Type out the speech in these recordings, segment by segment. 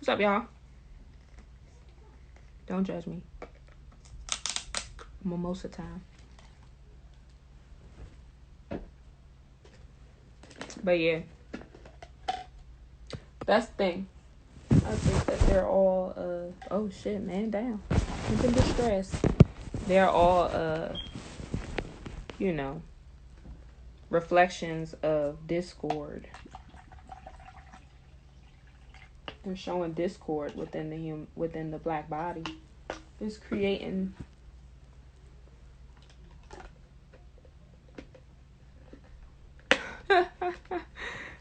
What's up, y'all? Don't judge me. Mimosa time. But yeah, that's the thing. I think that they're all oh shit, man, damn. I'm in distress. They're all reflections of discord. They're showing discord within the black body. It's creating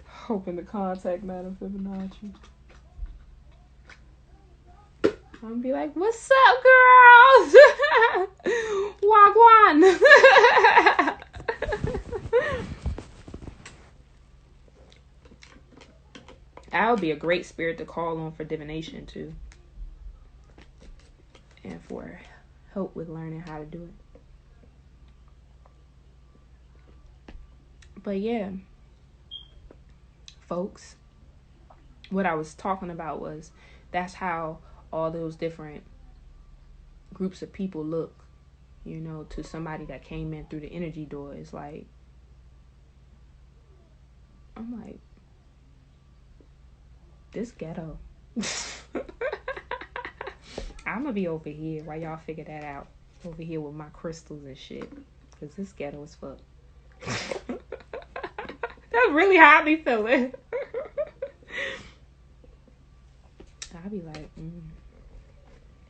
hoping the contact Madam Fibonacci. I'm gonna be like, what's up, girls? Wagwan. That would be a great spirit to call on for divination too. And for help with learning how to do it. But yeah, folks, what I was talking about was that's how all those different groups of people look, to somebody that came in through the energy door. It's like, I'm like, this ghetto. I'm gonna be over here while y'all figure that out. Over here with my crystals and shit. Because this ghetto is fuck. That's really how I be feeling. I be like,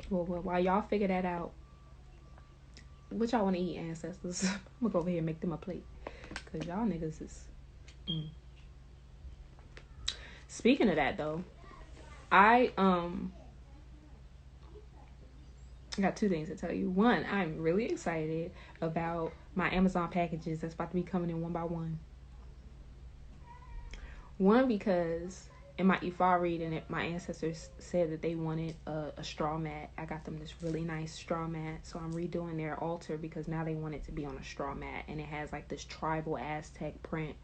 Well, while y'all figure that out, what y'all want to eat, ancestors? I'm gonna go over here and make them a plate. Because y'all niggas is... Speaking of that, though, I got two things to tell you. One, I'm really excited about my Amazon packages that's about to be coming in one by one. One, because in my Ifa reading, my ancestors said that they wanted a straw mat. I got them this really nice straw mat, so I'm redoing their altar because now they want it to be on a straw mat, and it has like this tribal Aztec print.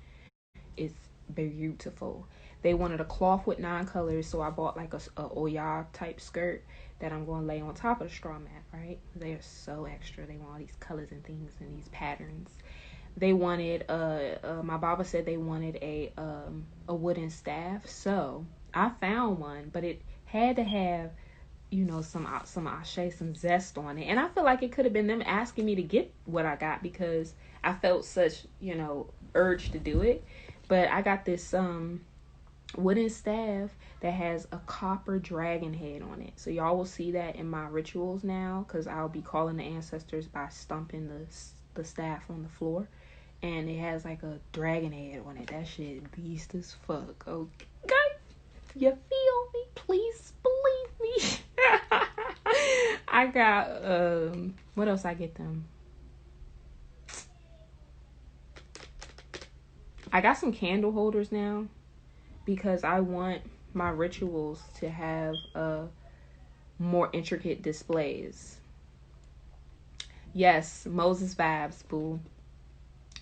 It's beautiful. They wanted a cloth with 9 colors, so I bought like a Oya type skirt that I'm going to lay on top of the straw mat, right? They are so extra. They want all these colors and things and these patterns. They wanted, my Baba said they wanted a wooden staff, so I found one, but it had to have, some ashe, some zest on it, and I feel like it could have been them asking me to get what I got because I felt such, urge to do it. But I got this wooden staff that has a copper dragon head on it. So y'all will see that in my rituals now, because I'll be calling the ancestors by stomping the staff on the floor. And it has like a dragon head on it. That shit beast as fuck. Okay? You feel me? Please believe me. I got, what else I get them? I got some candle holders now because I want my rituals to have more intricate displays. Yes, Moses vibes, boo.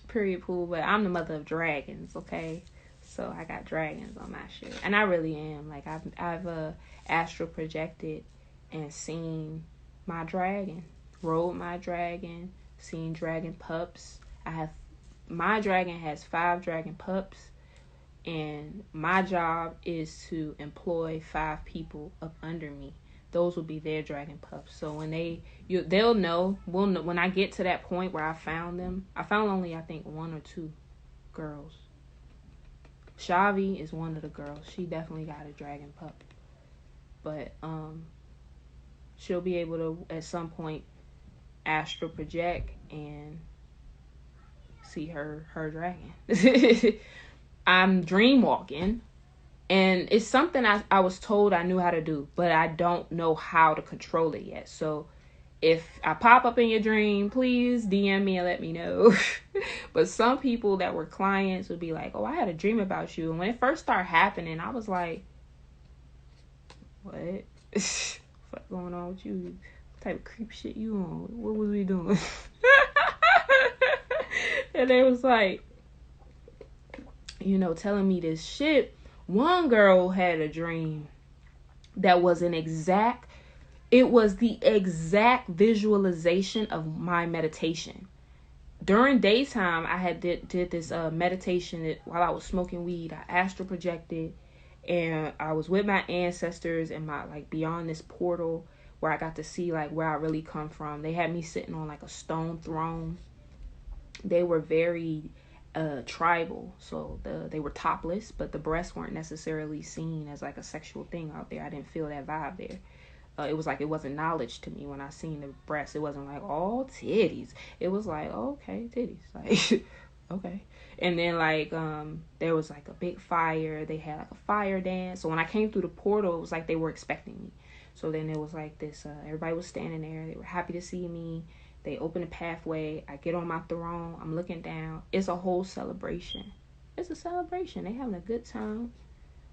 Period, boo. But I'm the mother of dragons, okay? So I got dragons on my shit. And I really am. Like, I've astral projected and seen my dragon. Rode my dragon. Seen dragon pups. My dragon has 5 dragon pups, and my job is to employ 5 people up under me. Those will be their dragon pups. So when they'll know. We'll know when I get to that point where I found them. I found only, I think, 1 or 2 girls. Shavi is one of the girls. She definitely got a dragon pup, but she'll be able to at some point astral project and see her dragon. I'm dream walking, and it's something I was told I knew how to do, but I don't know how to control it yet. So if I pop up in your dream, please DM me and let me know. But some people that were clients would be like, oh, I had a dream about you. And when it first started happening, I was like, what? What's going on with you? What type of creep shit you on? What was we doing? And they was like, telling me this shit. One girl had a dream that was it was the exact visualization of my meditation. During daytime, I had did this meditation while I was smoking weed. I astral projected, and I was with my ancestors and my, like, beyond this portal where I got to see, like, where I really come from. They had me sitting on, like, a stone throne. They were very tribal, so they were topless, but the breasts weren't necessarily seen as, like, a sexual thing out there. I didn't feel that vibe there. It was like, it wasn't knowledge to me when I seen the breasts. It wasn't like, all titties. It was like, oh, okay, titties. Like, okay. And then, like, there was, like, a big fire. They had, like, a fire dance. So when I came through the portal, it was like they were expecting me. So then it was like this, everybody was standing there. They were happy to see me. They opened a pathway. I get on my throne. I'm looking down. It's a whole celebration. It's a celebration. They having a good time.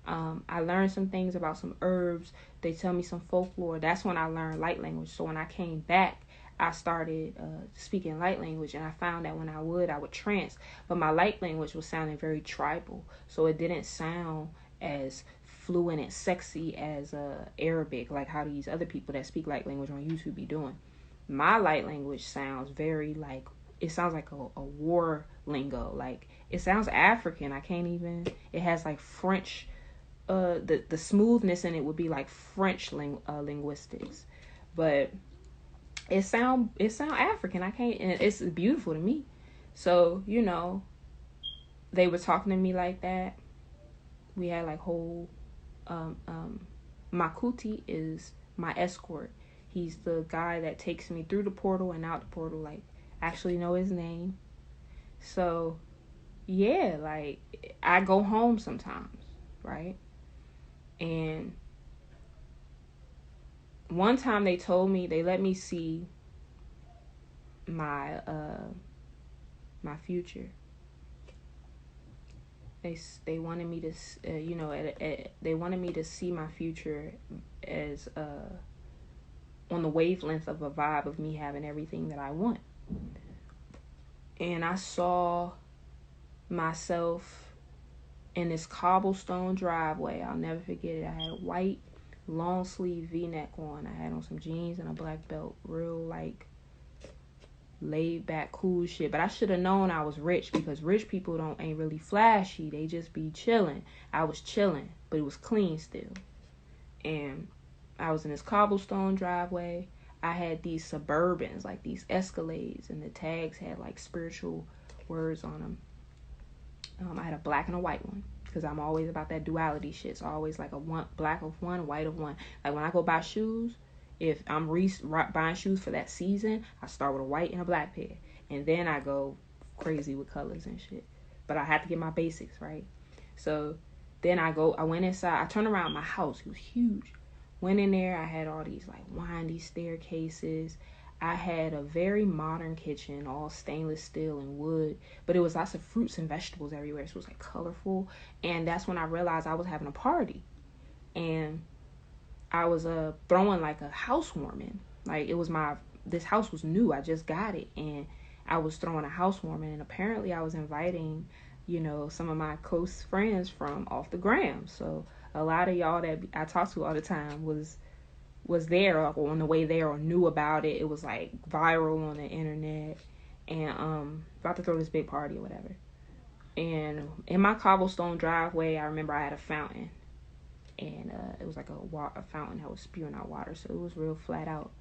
I learned some things about some herbs. They tell me some folklore. That's when I learned light language. So when I came back, I started speaking light language, and I found that when I would trance. But my light language was sounding very tribal. So it didn't sound as fluent and sexy as Arabic, like how these other people that speak light language on YouTube be doing. My light language sounds very, like, it sounds like a war lingo. Like, it sounds African. I can't even, it has, like, French. The smoothness in it would be like French linguistics, but it sound African. I can't, and it's beautiful to me. So, you know, they were talking to me like that. We had, like, whole Makuti is my escort. He's the guy that takes me through the portal and out the portal. Like, actually know his name. So yeah, like, I go home sometimes, right? And one time they told me, they let me see my my future. They wanted me to they wanted me to see my future as on the wavelength of a vibe of me having everything that I want. And I saw myself in this cobblestone driveway. I'll never forget it. I had a white long sleeve V-neck on. I had on some jeans and a black belt. Real, like, laid back, cool shit. But I should have known I was rich, because rich people ain't really flashy. They just be chilling. I was chilling, but it was clean still. And I was in this cobblestone driveway. I had these Suburbans, like these Escalades, and the tags had, like, spiritual words on them. I had a black and a white one, because I'm always about that duality shit. So I always like black of one, white of one. Like, when I go buy shoes, if I'm buying shoes for that season, I start with a white and a black pair, and then I go crazy with colors and shit. But I had to get my basics right. So then I went inside. I turned around my house. It was huge. Went in there. I had all these, like, windy staircases. I had a very modern kitchen, all stainless steel and wood, but it was lots of fruits and vegetables everywhere. So it was, like, colorful. And that's when I realized I was having a party. And I was throwing, like, a housewarming. Like, this house was new. I just got it. And I was throwing a housewarming. And apparently I was inviting, you know, some of my close friends from off the gram. So a lot of y'all that I talk to all the time was there, or on the way there, or knew about it. It was, like, viral on the internet, and about to throw this big party or whatever. And in my cobblestone driveway, I remember I had a fountain, and it was like a fountain that was spewing out water, so it was real flat out.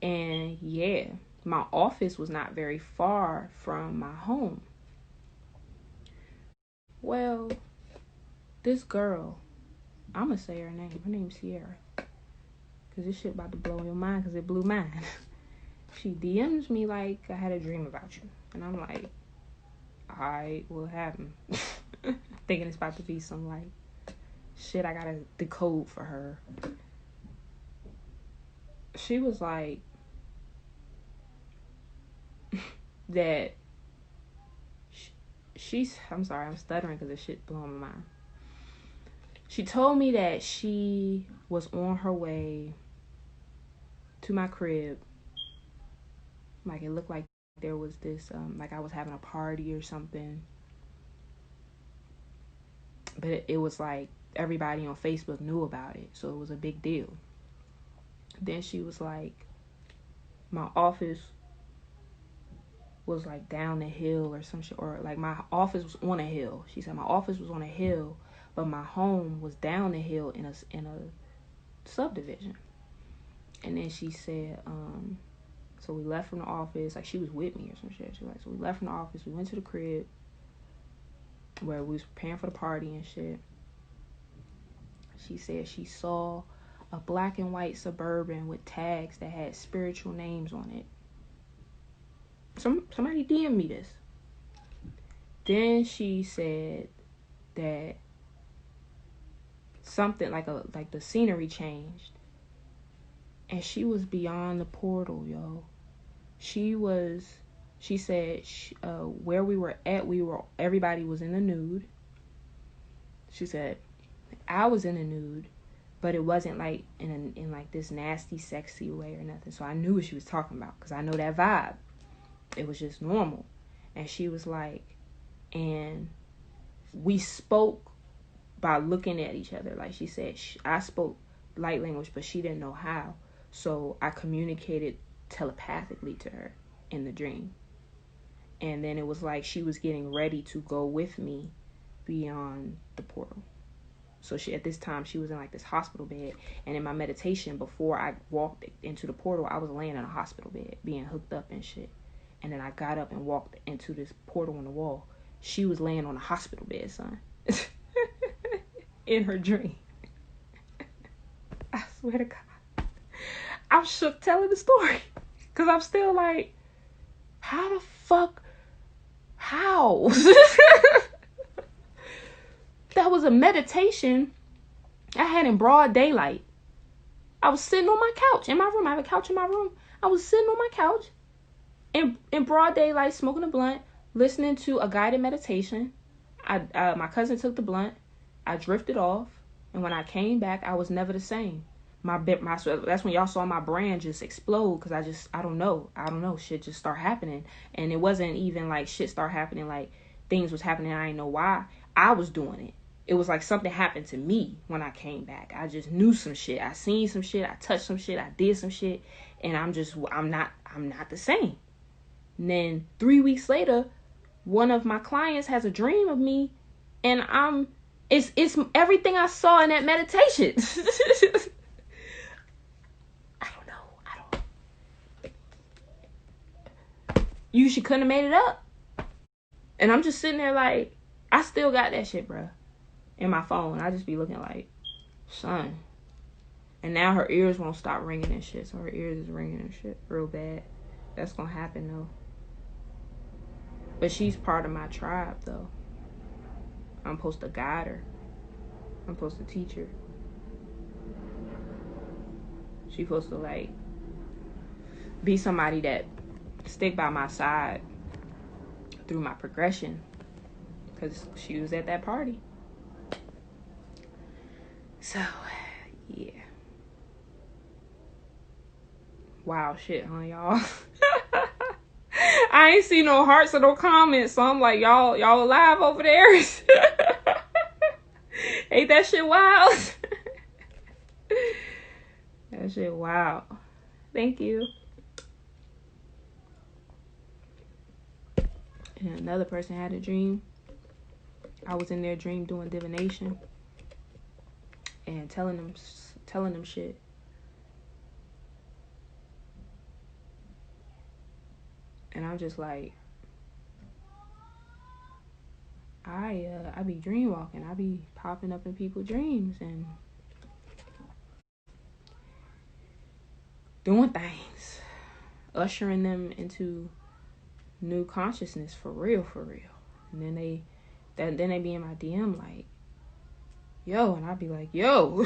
And yeah, my office was not very far from my home. Well, this girl, I'm gonna say her name. Her name's Sierra. Because this shit about to blow your mind, because it blew mine. She DMs me like, I had a dream about you. And I'm like, alright, what happened? Thinking it's about to be some, like, shit I gotta decode for her. She was like, that I'm sorry, I'm stuttering because this shit blowing my mind. She told me that she was on her way to my crib. Like, it looked like there was this, like I was having a party or something. But it was like everybody on Facebook knew about it, so it was a big deal. Then she was like, my office was like down the hill or some shit, or like my office was on a hill. She said my office was on a hill, but my home was down the hill in a subdivision. And then she said, so we left from the office, like she was with me or some shit. She was like, so we left from the office, we went to the crib where we was preparing for the party and shit. She said she saw a black and white Suburban with tags that had spiritual names on it. Somebody DM'd me this. Then she said that something like the scenery changed, and she was beyond the portal, yo. She said where we were at, everybody was in the nude. She said I was in the nude, but it wasn't like in like this nasty, sexy way or nothing. So I knew what she was talking about because I know that vibe. It was just normal. And she was like, and we spoke by looking at each other. Like she said, I spoke light language, but she didn't know how. So I communicated telepathically to her in the dream. And then it was like she was getting ready to go with me beyond the portal. So at this time, she was in like this hospital bed. And in my meditation, before I walked into the portal, I was laying in a hospital bed, being hooked up and shit. And then I got up and walked into this portal on the wall. She was laying on a hospital bed, son. In her dream. I swear to God. I'm shook telling the story. Because I'm still like, how the fuck? How? That was a meditation I had in broad daylight. I was sitting on my couch in my room. I have a couch in my room. I was sitting on my couch in broad daylight, smoking a blunt, listening to a guided meditation. My cousin took the blunt. I drifted off, and when I came back, I was never the same. That's when y'all saw my brand just explode, because I don't know, shit just start happening. And it wasn't even like shit start happening, like things was happening, I didn't know why. I was doing it. It was like something happened to me when I came back. I just knew some shit. I seen some shit. I touched some shit. I did some shit. And I'm not the same. And then 3 weeks later, one of my clients has a dream of me, and it's everything I saw in that meditation. I don't know. You couldn't have made it up. And I'm just sitting there like, I still got that shit, bro, in my phone. I just be looking like, son. And now her ears won't stop ringing and shit. So her ears is ringing and shit real bad. That's gonna happen though. But she's part of my tribe though. I'm supposed to guide her. I'm supposed to teach her. She's supposed to like be somebody that stick by my side through my progression. Because she was at that party. So, yeah. Wow, shit, huh, y'all? I ain't see no hearts or no comments, so I'm like, y'all alive over there? Ain't that shit wild? That shit wild. Thank you. And another person had a dream. I was in their dream doing divination and telling them shit. And I'm just like, I be dream walking. I be popping up in people's dreams and doing things, ushering them into new consciousness for real. And then they be in my DM like, yo, and I'd be like, yo.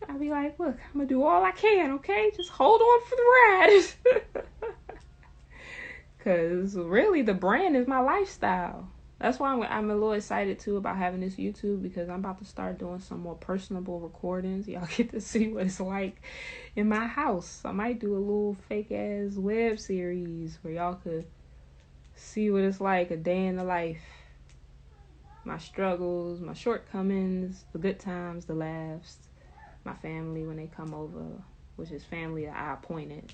I'd be like, look, I'm gonna do all I can, okay? Just hold on for the ride. Because really, the brand is my lifestyle. That's why I'm a little excited, too, about having this YouTube, because I'm about to start doing some more personable recordings. Y'all get to see what it's like in my house. I might do a little fake-ass web series where y'all could see what it's like, a day in the life my struggles, my shortcomings, the good times, the laughs, my family when they come over, which is family that I appointed.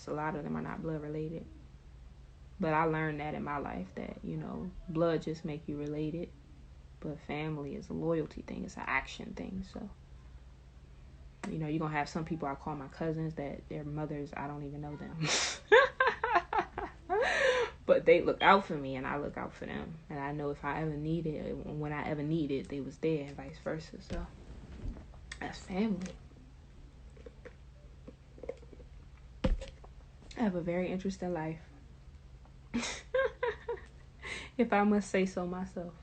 A lot of them are not blood related. But I learned that in my life that, blood just make you related. But family is a loyalty thing. It's an action thing. So, you're going to have some people I call my cousins that their mothers, I don't even know them. But they look out for me and I look out for them. And I know if I ever need it, when I ever need it, they was there and vice versa. So, that's family. I have a very interesting life. If I must say so myself.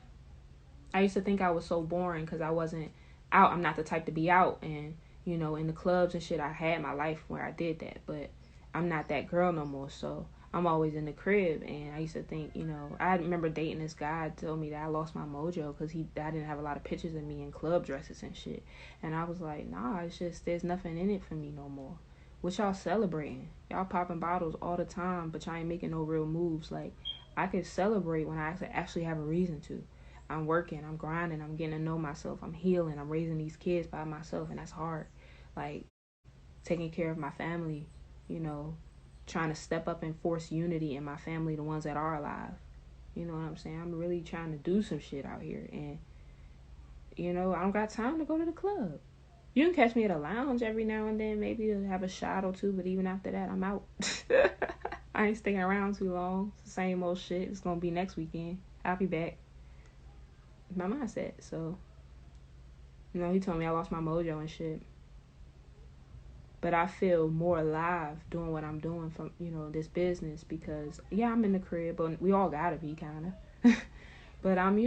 I used to think I was so boring because I wasn't out. I'm not the type to be out and, in the clubs and shit. I had my life where I did that, but I'm not that girl no more. So I'm always in the crib. And I used to think, I remember dating this guy told me that I lost my mojo because I didn't have a lot of pictures of me in club dresses and shit. And I was like, nah, it's just there's nothing in it for me no more. What y'all celebrating? Y'all popping bottles all the time, but y'all ain't making no real moves. Like, I could celebrate when I actually have a reason to. I'm working, I'm grinding, I'm getting to know myself, I'm healing, I'm raising these kids by myself, and that's hard. Like, taking care of my family, trying to step up and force unity in my family, the ones that are alive. You know what I'm saying? I'm really trying to do some shit out here, and, I don't got time to go to the club. You can catch me at a lounge every now and then, maybe to have a shot or two, but even after that, I'm out. I ain't sticking around too long. It's the same old shit. It's going to be next weekend. I'll be back. My mindset. So, he told me I lost my mojo and shit. But I feel more alive doing what I'm doing from, this business because, yeah, I'm in the crib, but we all gotta be kind of. But I'm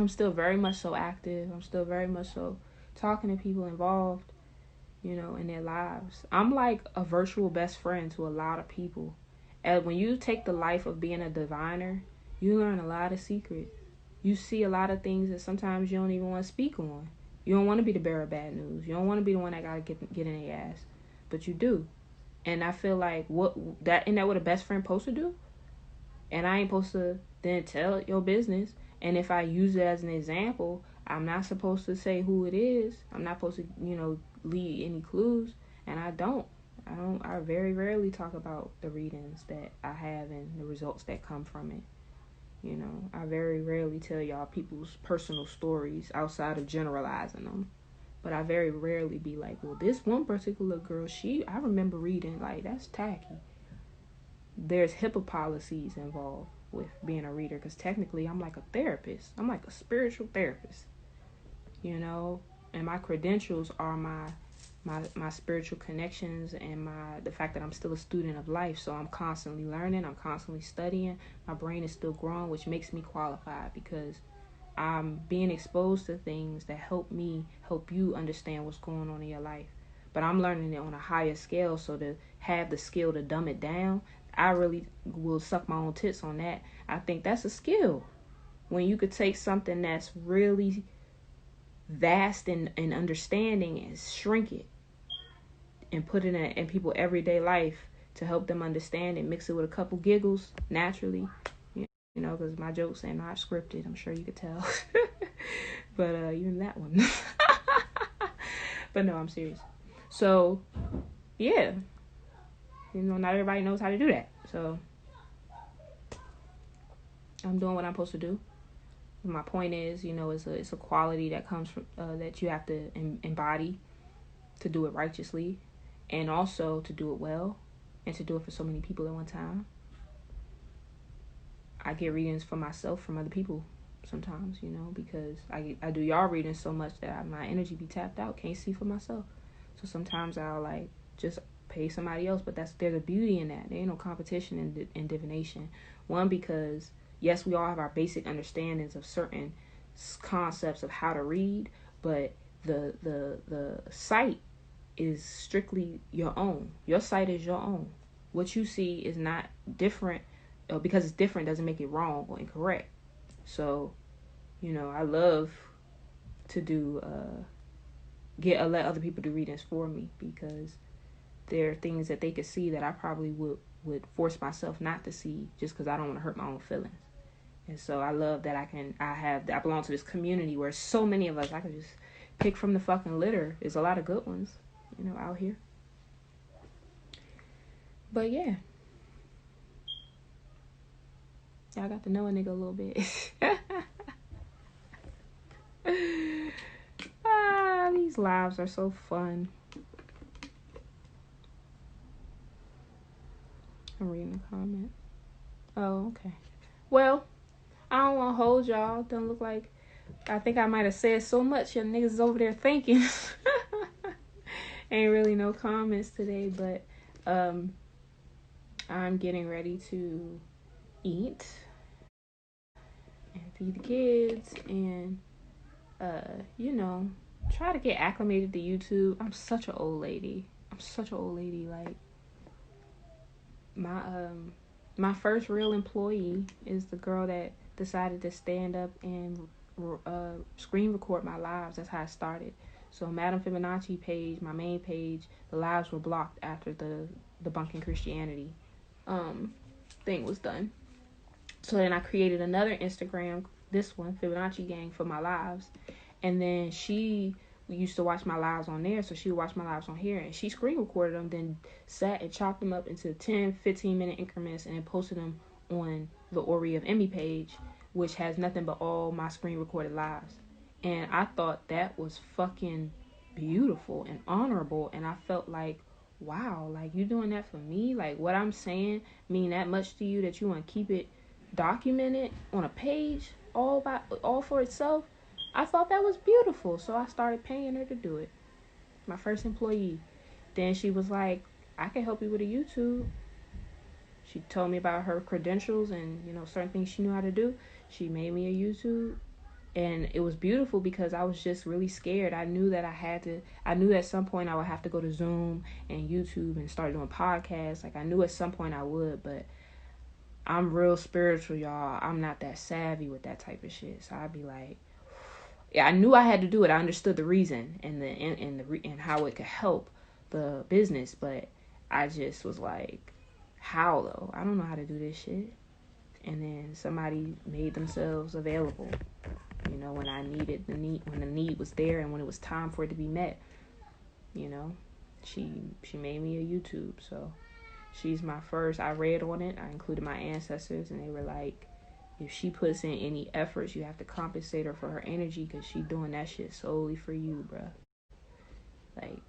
still very much so active. I'm still very much so talking to people involved, in their lives. I'm like a virtual best friend to a lot of people. And when you take the life of being a diviner, you learn a lot of secrets. You see a lot of things that sometimes you don't even want to speak on. You don't want to be the bearer of bad news. You don't want to be the one that got to get in their ass. But you do. And I feel like isn't that what a best friend supposed to do? And I ain't supposed to then tell your business. And if I use it as an example, I'm not supposed to say who it is. I'm not supposed to, lead any clues. And I don't. I very rarely talk about the readings that I have and the results that come from it. I very rarely tell y'all people's personal stories outside of generalizing them. But I very rarely be like, well, this one particular girl, I remember reading, like, that's tacky. There's HIPAA policies involved with being a reader because technically I'm like a therapist. I'm like a spiritual therapist, and my credentials are my spiritual connections and the fact that I'm still a student of life. So I'm constantly learning, I'm constantly studying. My brain is still growing, which makes me qualified because I'm being exposed to things that help you understand what's going on in your life. But I'm learning it on a higher scale, so to have the skill to dumb it down, I really will suck my own tits on that. I think that's a skill. When you could take something that's really vast in understanding and shrink it and put it in people's everyday life to help them understand and mix it with a couple giggles naturally, because my jokes are not scripted. I'm sure you could tell. But even that one. But no, I'm serious. So, yeah. Not everybody knows how to do that. So, I'm doing what I'm supposed to do. My point is, it's a quality that comes from that you have to embody to do it righteously, and also to do it well, and to do it for so many people at one time. I get readings for myself from other people sometimes, because I do y'all readings so much that my energy be tapped out, can't see for myself. So sometimes I'll like just pay somebody else, but there's a beauty in that. There ain't no competition in divination. One, because yes, we all have our basic understandings of certain concepts of how to read, but the sight is strictly your own. Your sight is your own. What you see is not different. Because it's different doesn't make it wrong or incorrect. So, I love to let other people do readings for me, because there are things that they could see that I probably would force myself not to see just because I don't want to hurt my own feelings. And so I love that I belong to this community where so many of us, I can just pick from the fucking litter. There's a lot of good ones, out here. But yeah. Y'all got to know a nigga a little bit. These lives are so fun. I'm reading the comment. Oh, okay. Well, I don't want to hold y'all. Don't look like, I think I might have said so much. Your niggas is over there thinking. Ain't really no comments today, but I'm getting ready to eat and feed the kids and try to get acclimated to YouTube. I'm such an old lady. Like my first real employee is the girl that decided to stand up and screen record my lives. That's how it started. So Madam Fibonacci page, my main page, the lives were blocked after the debunking Christianity thing was done. So then I created another Instagram, this one, Fibonacci Gang, for my lives. And then she used to watch my lives on there, so she would watch my lives on here. And she screen recorded them, then sat and chopped them up into 10, 15-minute increments and then posted them on the Ori of Emmy page, which has nothing but all my screen recorded lives. And I thought that was fucking beautiful and honorable. And I felt like, wow, like, you doing that for me? Like, what I'm saying mean that much to you that you want to keep it documented on a page all for itself? I thought that was beautiful, so I started paying her to do it. My first employee. Then she was like, I can help you with a YouTube. She told me about her credentials and certain things she knew how to do. She made me a YouTube, and it was beautiful because I was just really scared. I knew that at some point I would have to go to Zoom and YouTube and start doing podcasts. Like, I knew at some point I would, but I'm real spiritual, y'all. I'm not that savvy with that type of shit. So I'd be like, yeah, I knew I had to do it. I understood the reason and how it could help the business, but I just was like, how though? I don't know how to do this shit. And then somebody made themselves available, when I needed when the need was there and when it was time for it to be met. She made me a YouTube, so she's my first. I read on it. I included my ancestors, and they were like, if she puts in any efforts, you have to compensate her for her energy because she doing that shit solely for you, bruh. Like,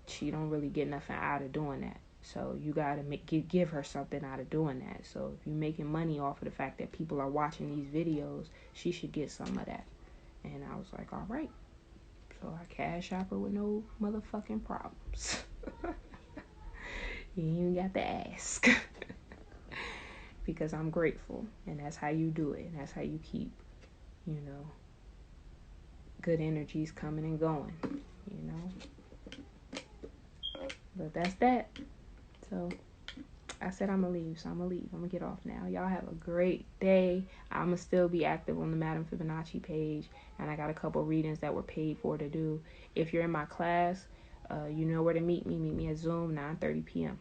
she don't really get nothing out of doing that. So you gotta give her something out of doing that. So if you're making money off of the fact that people are watching these videos, she should get some of that. And I was like, all right. So I cash shop her with no motherfucking problems. You ain't even got to ask. Because I'm grateful, and that's how you do it, and that's how you keep, good energies coming and going, But that's that. So I said I'm gonna leave, so I'm gonna leave. I'm gonna get off now. Y'all have a great day. I'm gonna still be active on the Madam Fibonacci page, and I got a couple readings that were paid for to do. If you're in my class, you know where to meet me. Meet me at Zoom, 9:30 p.m.